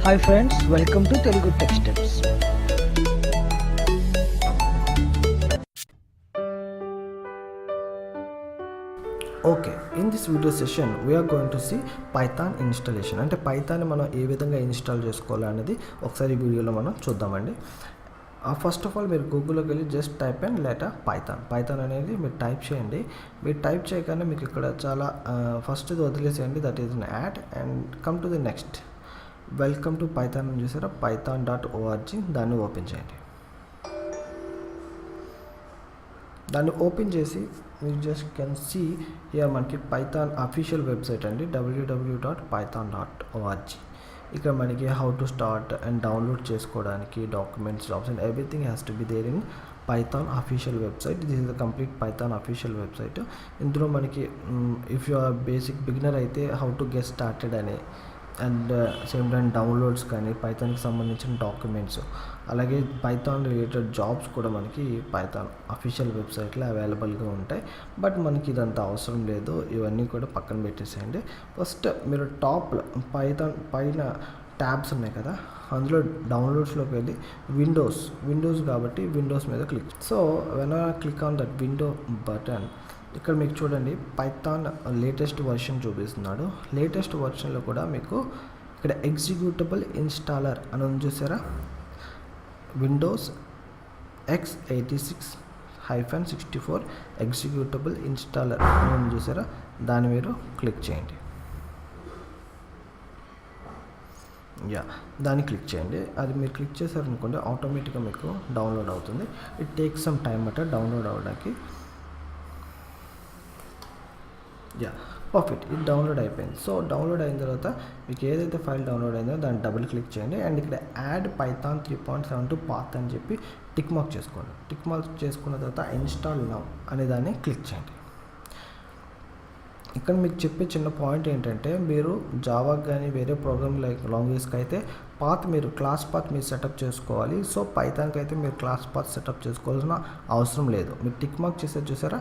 Hi friends, welcome to Telugu Tech Steps. Okay, in this video session we are going to see Python installation. అంటే Python మనం ఏ విధంగా install చేసుకోవాలి అనేది ఒకసారి వీడియోలో మనం చూద్దామండి. ఫస్ట్ ఆఫ్ ఆల్ మీరు గూగుల్లోకి వెళ్ళి just type and letter Python అనేది మీరు టైప్ చేయండి. మీరు టైప్ చేయగానే మీకు ఇక్కడ చాలా ఫస్ట్ వదిలేసేయండి, that is an add and come to the next. Welcome to Python అని చూసారా, python.org, దాన్ని ఓపెన్ చేయండి. దాన్ని ఓపెన్ చేసి మీరు జస్ట్ కెన్ సీ హియర్ మనకి పైథాన్ అఫీషియల్ వెబ్సైట్ అండి, www.python.org. ఇక్కడ మనకి how to start and download చేసుకోవడానికి documents, jobs and everything has to be there in Python official website. This is the complete Python official website. ఇందులో మనకి if you are basic beginner అయితే how to get started అనే and same time downloads కానీ పైథాన్కి సంబంధించిన documents, అలాగే Python related jobs కూడా మనకి పైథాన్ అఫీషియల్ వెబ్సైట్లో అవైలబుల్గా ఉంటాయి. బట్ మనకి ఇదంతా అవసరం లేదు, ఇవన్నీ కూడా పక్కన పెట్టేసేయండి. ఫస్ట్ మీరు టాప్లో పైథాన్ పైన ట్యాబ్స్ ఉన్నాయి కదా, అందులో డౌన్లోడ్స్లోకి వెళ్ళి విండోస్ కాబట్టి విండోస్ మీద click. So when I click on that window button, ఇక్కడ మీకు చూడండి పైథాన్ లేటెస్ట్ వర్షన్ చూపిస్తున్నాడు. లేటెస్ట్ వర్షన్లో కూడా మీకు ఇక్కడ ఎగ్జిక్యూటబుల్ ఇన్స్టాలర్ అని ఉంది చూసారా, విండోస్ x86-64 ఎగ్జిక్యూటబుల్ ఇన్స్టాలర్ అని ఉంది చూసారా, దాన్ని మీరు క్లిక్ చేయండి. దాన్ని క్లిక్ చేయండి. అది మీరు క్లిక్ చేశారనుకోండి ఆటోమేటిక్గా మీకు డౌన్లోడ్ అవుతుంది. ఇట్ టేక్స్ సమ్ టైం అట డౌన్లోడ్ అవ్వడానికి. పర్ఫెక్ట్, ఇది డౌన్లోడ్ అయిపోయింది. సో డౌన్లోడ్ అయిన తర్వాత మీకు ఏదైతే ఫైల్ డౌన్లోడ్ అయిందో దాన్ని డబుల్ క్లిక్ చేయండి అండ్ ఇక్కడ యాడ్ పైథాన్ 3.7 పాత్ అని చెప్పి టిక్ మార్క్ చేసుకోండి. టిక్ మార్క్ చేసుకున్న తర్వాత ఇన్స్టాల్ నౌ అనే దాన్ని క్లిక్ చేయండి. ఇక్కడ మీకు చెప్పే చిన్న పాయింట్ ఏంటంటే, మీరు జావాకి కానీ వేరే ప్రోగ్రామ్ లైక్ లాంగ్వేజ్కి అయితే మీరు క్లాస్ పాత్ మీరు సెటప్ చేసుకోవాలి. సో పైథాన్కి అయితే మీరు క్లాస్ పాత్ సెటప్ చేసుకోవాల్సిన అవసరం లేదు. మీరు టిక్ మార్క్ చేసేది చూసారా,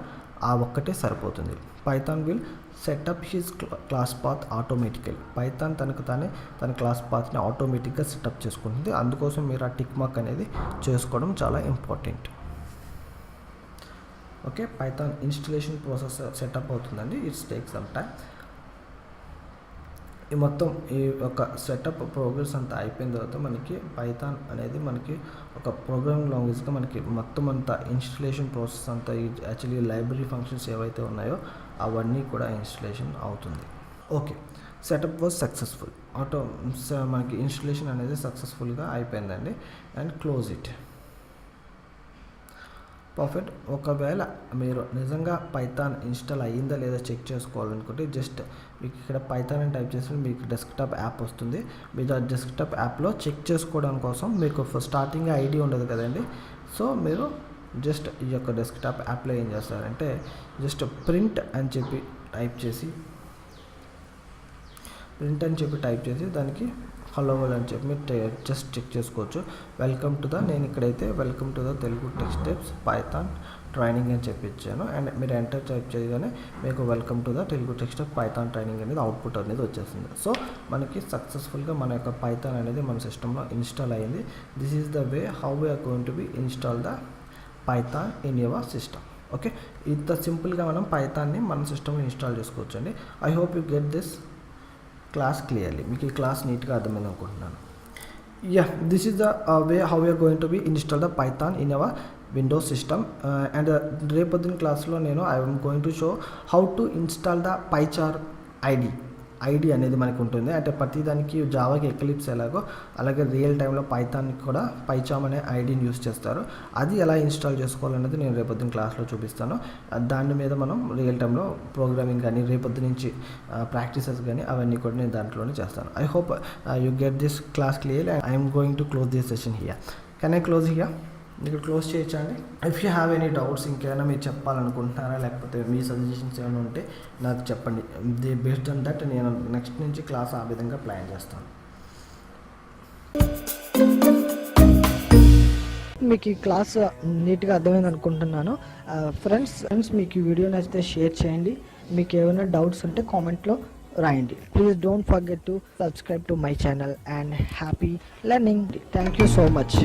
ఆ ఒక్కటే సరిపోతుంది. Python will set up his class path automatical. Python తన క్లాస్ పాత్ని ఆటోమేటిక్గా సెటప్ చేసుకుంటుంది. అందుకోసం మీరు ఆ టిక్ మార్క్ అనేది చేసుకోవడం చాలా important. Okay, Python installation process setup అవుతుందండి. It's take some time. ఈ మొత్తం ఈ ఒక సెటప్ ప్రోగ్రెస్ అంతా అయిపోయిన తర్వాత మనకి పైథాన్ అనేది మనకి ఒక ప్రోగ్రామింగ్ లాంగ్వేజ్గా మనకి మొత్తం అంతా ఇన్స్టలేషన్ ప్రాసెస్ అంతా యాక్చువల్లీ లైబ్రరీ ఫంక్షన్స్ ఏవైతే ఉన్నాయో అవన్నీ కూడా ఇన్స్టలేషన్ అవుతుంది. Okay, setup was successful. మనకి ఇన్స్టలేషన్ అనేది సక్సెస్ఫుల్గా అయిపోయిందండి. And close it. పర్ఫెక్ట్. ఒకవేళ మీరు నిజంగా పైథాన్ ఇన్స్టాల్ అయ్యిందా లేదా చెక్ చేసుకోవాలనుకుంటే జస్ట్ మీకు ఇక్కడ పైథాన్ అని టైప్ చేసి మీకు డెస్క్టాప్ యాప్ వస్తుంది. మీరు ఆ డెస్క్టాప్ యాప్లో చెక్ చేసుకోవడం కోసం మీకు స్టార్టింగ్ ఐడి ఉండదు కదండి. సో మీరు జస్ట్ ఈ యొక్క డెస్క్టాప్ యాప్లో ఏం చేస్తారంటే జస్ట్ ప్రింట్ అని చెప్పి టైప్ చేసి దానికి హలో వరల్డ్ అని చెప్పి మీరు జస్ట్ చెక్ చేసుకోవచ్చు. నేను ఇక్కడైతే welcome to the Telugu tech steps Python training అని చెప్పి ఇచ్చాను. అండ్ మీరు ఎంటర్ టైప్ చేయగానే మీకు welcome to the Telugu tech step Python training అనేది అవుట్పుట్ అనేది వచ్చేస్తుంది. సో మనకి సక్సెస్ఫుల్గా మన యొక్క పైథాన్ అనేది మన సిస్టంలో ఇన్స్టాల్ అయ్యింది. This is the way how we are going to be install the Python in your system. Okay, ఇంత సింపుల్గా మనం పైథాన్ని మన సిస్టంలో ఇన్స్టాల్ చేసుకోవచ్చు అండి. I hope you get this class clearly. మీకు ఈ క్లాస్ నీట్గా అర్థమైంది అనుకుంటున్నాను. This is the way how you are going to be install the Python in our Windows system. And రేపొద్దున క్లాస్లో నేను I'm going to show how to install the పైచార్ ID అనేది మనకు ఉంటుంది. అంటే ప్రతిదానికి జావాకి ఎక్లిప్స్ ఎలాగో అలాగే రియల్ టైంలో పైథాన్కి కూడా పైచామ్ అనే ఐడిని యూస్ చేస్తారు. అది ఎలా ఇన్స్టాల్ చేసుకోవాలనేది నేను రేపొద్దున క్లాస్లో చూపిస్తాను. దాని మీద మనం రియల్ టైంలో ప్రోగ్రామింగ్ కానీ రేపొద్దు నుంచి ప్రాక్టీసెస్ కానీ అవన్నీ కూడా నేను దాంట్లోనే చేస్తాను. I hope you get this class clear and I'm going to close this session here. Can I close here? ఇక్కడ క్లోజ్ చేయొచ్చండి. If you have any doubts, ఇంకేమైనా మీరు చెప్పాలనుకుంటున్నారా లేకపోతే మీ సజెషన్స్ ఏమైనా ఉంటే నాకు చెప్పండి. బేస్డ్ ఆన్ దట్ నేను నెక్స్ట్ నుంచి క్లాస్ ఆ విధంగా ప్లాన్ చేస్తాను. మీకు ఈ క్లాస్ నీట్గా అర్థమైంది అనుకుంటున్నాను. ఫ్రెండ్స్ మీకు ఈ వీడియో నచ్చితే షేర్ చేయండి. మీకు ఏమైనా డౌట్స్ ఉంటే కామెంట్లో రాయండి. Please don't forget to subscribe to my channel and happy learning. Thank you so much.